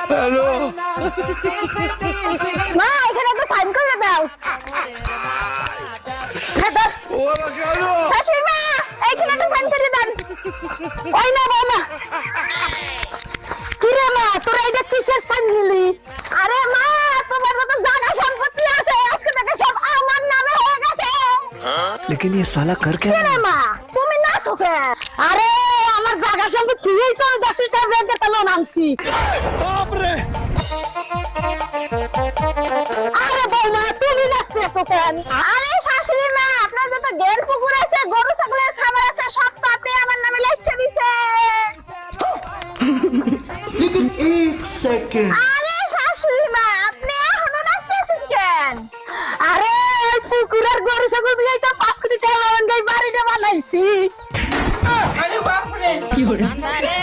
Hello মা এখানে একটা সাইন করে দাও। ও বাবা কেন শাশুড়ি মা এখানে একটা সাইন করে দেন। ওই না বাবা কি রে মা তোরা এটা কিসের সাইন নিলি? আরে মা তোমার তো জায়গা সম্পত্তি আছে আজকে থেকে সব আমার নামে হয়ে গেছে। लेकिन ये साला कर क्या কি রে মা তুমি না সুখে? আরে আমার জায়গা সম্পত্তি এই তো 10 টাকা ব্যাংকে তালো নামছি। বাপ রে আরে বৌমা তুমি নাচতেছো কেন? আরে শাশুড়ি মা আপনার যত গেল পুকুর আছে গরু ছাগলের খাবার আছে সব তো আপনি আমার নামে লিখে দিছেন। लेकिन एक सेकंड আরে শাশুড়ি মা আপনি এখনো নাচতেছেন কেন? আরে ওই পুকুরের গরু ছাগল দিয়ে তো 5 কোটি টাকা লাগান গাই বাড়িটা বানাইছি। আরে বাপ রে আরে